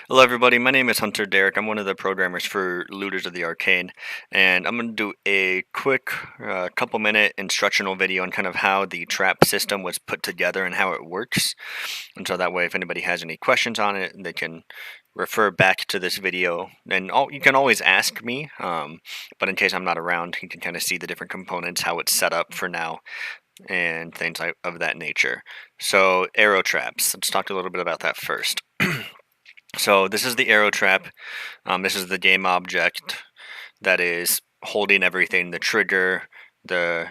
Hello, everybody. My name is Hunter Derek. I'm one of the programmers for Looters of the Arcane, and I'm going to do a quick couple-minute instructional video on kind of how the trap system was put together and how it works. And so that way, if anybody has any questions on it, they can refer back to this video. And you can always ask me, but in case I'm not around, you can kind of see the different components, how it's set up for now, and things of that nature. So, arrow traps. Let's talk a little bit about that first. So this is the arrow trap. This is the game object that is holding everything, the trigger, the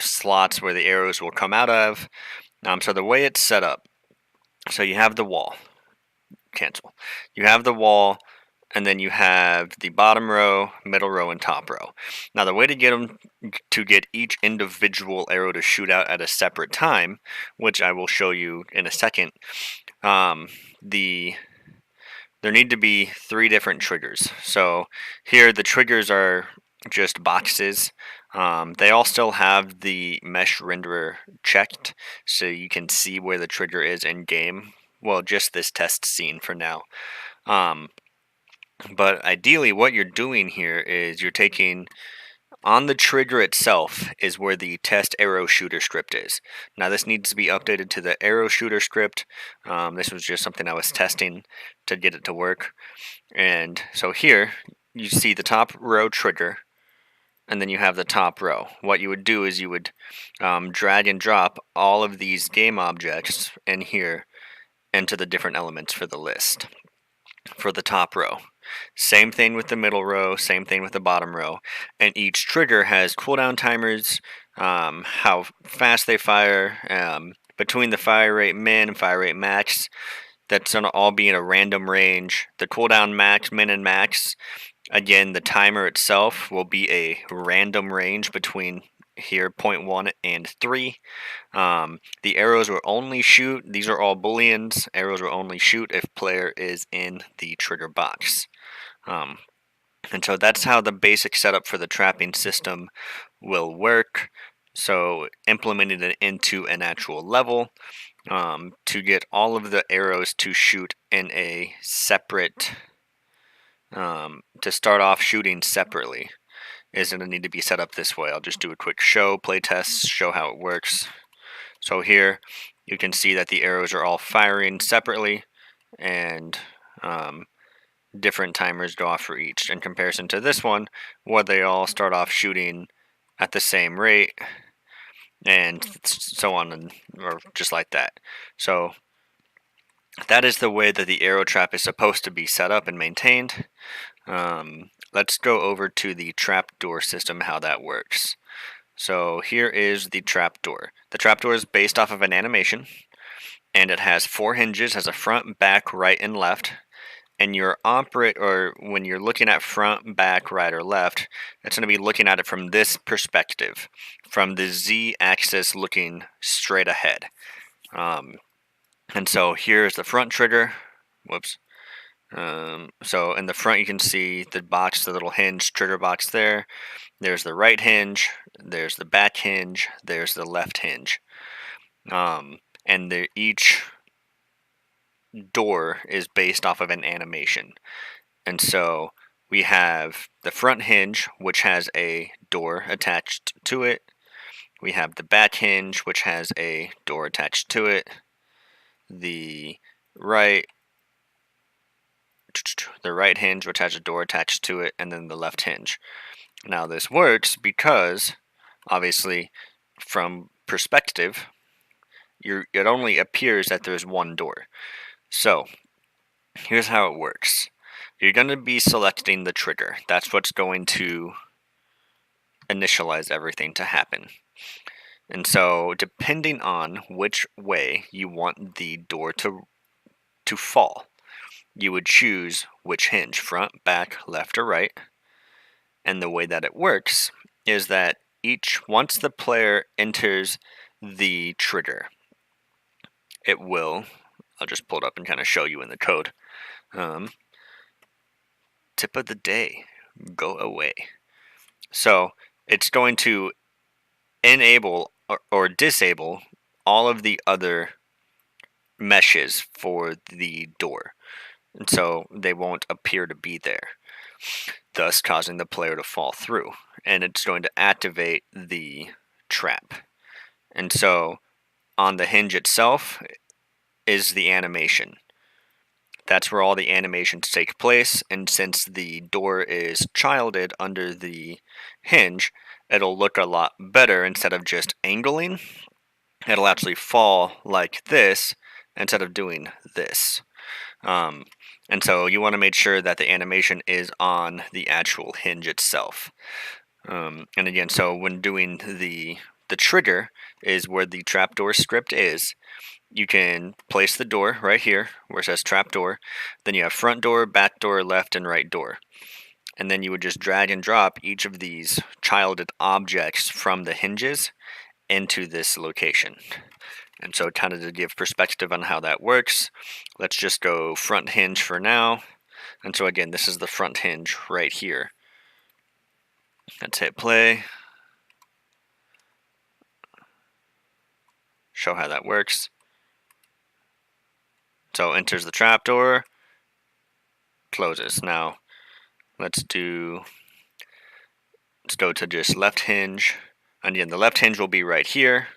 slots where the arrows will come out of. So the way it's set up, so you have the wall, cancel. You have the wall, and then you have the bottom row, middle row, and top row. Now the way to get each individual arrow to shoot out at a separate time, which I will show you in a second, um, there need to be 3 different triggers. So here the triggers are just boxes. They all still have the mesh renderer checked, so you can see where the trigger is in game. Well, just this test scene for now. But ideally what you're doing here is you're taking on the trigger itself is where the test arrow shooter script is. Now this needs to be updated to the arrow shooter script. This was just something I was testing to get it to work. And so here you see the top row trigger, and then you have the top row. What you would do is you would drag and drop all of these game objects in here into the different elements for the list for the top row. Same thing with the middle row, same thing with the bottom row. And each trigger has cooldown timers, how fast they fire, between the fire rate min and fire rate max. That's going to all be in a random range. The cooldown max, min, and max, again, the timer itself will be a random range between here 0.1 and 3. The arrows will only shoot, these are all booleans, arrows will only shoot if player is in the trigger box. And so that's how the basic setup for the trapping system will work. So implementing it into an actual level, to get all of the arrows to shoot in a separate, to start off shooting separately, is going to need to be set up this way. I'll just do a quick show, play test, show how it works. So here you can see that the arrows are all firing separately, and different timers go off for each. In comparison to this one, where they all start off shooting at the same rate, and so on, and or just like that. So that is the way that the arrow trap is supposed to be set up and maintained. Let's go over to the trapdoor system, how that works. So here is the trapdoor. The trapdoor is based off of an animation, and it has 4 hinges, has a front, back, right, and left. And when you're looking at front, back, right, or left, it's going to be looking at it from this perspective, from the Z-axis looking straight ahead. And so here's the front trigger. Whoops. So in the front you can see the box, the little hinge trigger box there. There's the right hinge, there's the back hinge, there's the left hinge. And each door is based off of an animation. And so we have the front hinge, which has a door attached to it. We have the back hinge, which has a door attached to it. The right hinge, which has a door attached to it, and then the left hinge. Now this works because, obviously, from perspective, it only appears that there's one door. So here's how it works. You're going to be selecting the trigger. That's what's going to initialize everything to happen. And so depending on which way you want the door to fall, you would choose which hinge, front, back, left, or right. And the way that it works is that once the player enters the trigger, it will, I'll just pull it up and kind of show you in the code. Tip of the day, go away. So it's going to enable or disable all of the other meshes for the door. and so they won't appear to be there, thus causing the player to fall through. And it's going to activate the trap. And so on the hinge itself is the animation. That's where all the animations take place, and since the door is childed under the hinge, it'll look a lot better. Instead of just angling, it'll actually fall like this instead of doing this. Um, and so you want to make sure that the animation is on the actual hinge itself. And again, so when doing the trigger is where the trapdoor script is. You can place the door right here where it says trapdoor. Then you have front door, back door, left and right door. And then you would just drag and drop each of these childed objects from the hinges into this location. And so kind of to give perspective on how that works, let's just go front hinge for now. And so again, this is the front hinge right here. Let's hit play. Show how that works. So enters the trapdoor, closes. Now let's go to just left hinge. And again, the left hinge will be right here.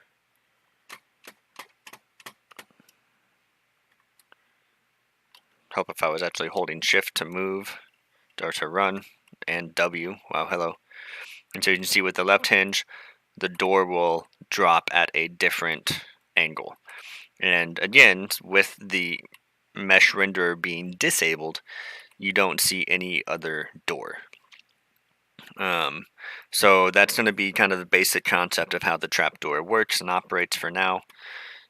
Hope if I was actually holding shift to move or to run and W. Wow, hello. And so you can see with the left hinge, the door will drop at a different angle. And again, with the mesh renderer being disabled, you don't see any other door. So that's going to be kind of the basic concept of how the trapdoor works and operates for now.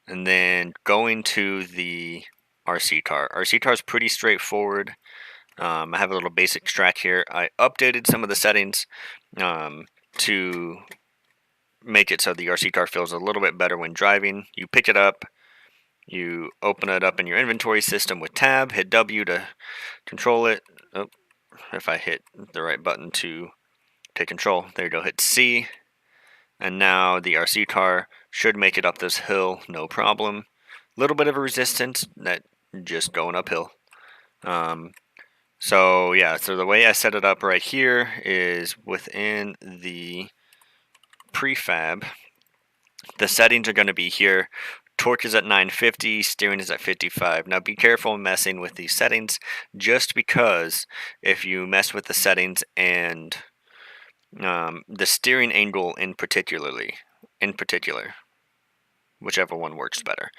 And then going to the RC car. RC car is pretty straightforward. I have a little basic track here. I updated some of the settings to make it so the RC car feels a little bit better when driving. You pick it up, you open it up in your inventory system with tab, hit W to control it. Oh, if I hit the right button to take control, there you go, hit C. And now the RC car should make it up this hill, no problem. Little bit of a resistance, that just going uphill. So yeah, so the way I set it up right here is within the prefab. The settings are going to be here. Torque is at 950, steering is at 55. Now be careful messing with these settings, just because if you mess with the settings and the steering angle in particular, whichever one works better,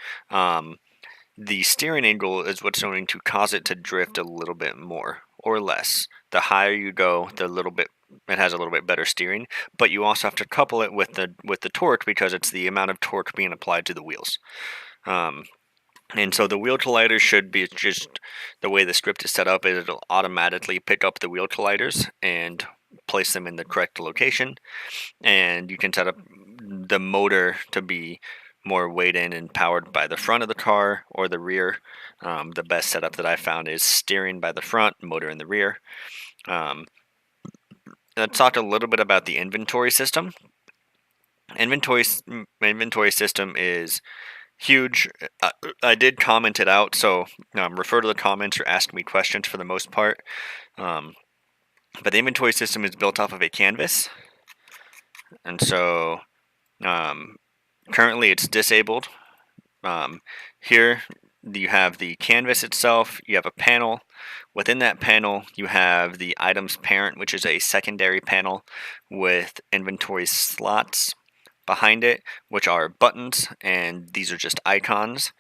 the steering angle is what's going to cause it to drift a little bit more or less. The higher you go, it has a little bit better steering, but you also have to couple it with the torque, because it's the amount of torque being applied to the wheels. And so the wheel colliders should be just the way the script is set up. It'll automatically pick up the wheel colliders and place them in the correct location. And you can set up the motor to be more weighed in and powered by the front of the car or the rear. The best setup that I found is steering by the front, motor in the rear. Let's talk a little bit about the inventory system. Inventory system is huge. I did comment it out, so refer to the comments or ask me questions for the most part. But the inventory system is built off of a canvas, and so currently it's disabled. Here you have the canvas itself, you have a panel. Within that panel you have the items parent, which is a secondary panel with inventory slots behind it, which are buttons, and these are just icons,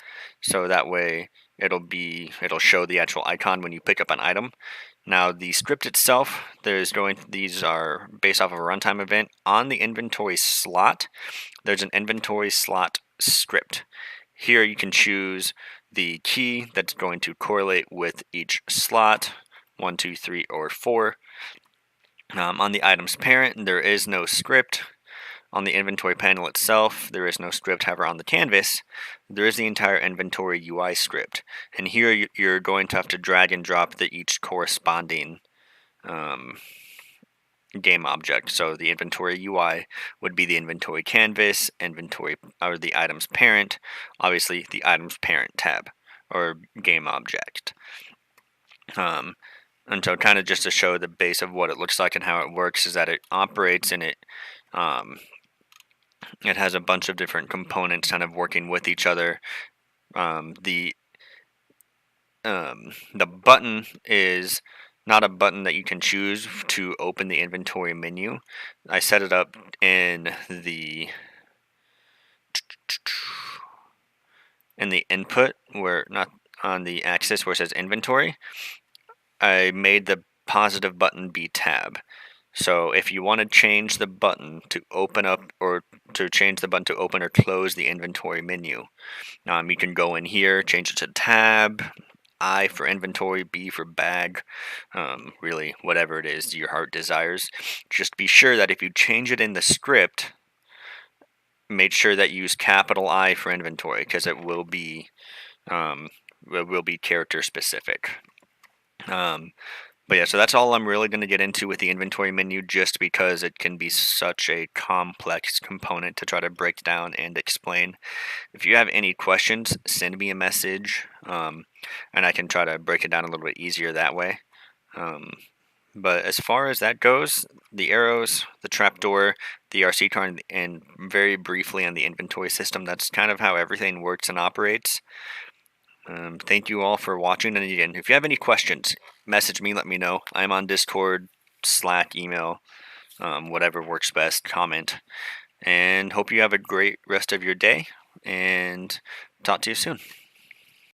so that way it'll show the actual icon when you pick up an item. Now the script itself, these are based off of a runtime event. On the inventory slot, there's an inventory slot script. Here you can choose the key that's going to correlate with each slot, 1, 2, 3, or 4. On the items parent, there is no script. On the inventory panel itself, there is no script. However, on the canvas, there is the entire inventory UI script. And here you're going to have to drag and drop each corresponding game object. So the inventory UI would be the inventory canvas, or the items parent, obviously the items parent tab or game object. And so kind of just to show the base of what it looks like and how it works is that it operates and um, it has a bunch of different components kind of working with each other. Um, the the button is not a button that you can choose to open the inventory menu. I set it up in the input where not on the axis where it says inventory. I made the positive button be tab. So if you want to change the button to open up or to change the button to open or close the inventory menu, you can go in here, change it to tab, I for inventory, B for bag, really whatever it is your heart desires. Just be sure that if you change it in the script, make sure that you use capital I for inventory because it will be character specific. But yeah, so that's all I'm really going to get into with the inventory menu just because it can be such a complex component to try to break down and explain. If you have any questions, send me a message, and I can try to break it down a little bit easier that way. But as far as that goes, the arrows, the trapdoor, the RC card, and very briefly on the inventory system, that's kind of how everything works and operates. Thank you all for watching, and again, if you have any questions, message me, let me know. I'm on Discord, Slack, email, whatever works best, comment. And hope you have a great rest of your day, and talk to you soon.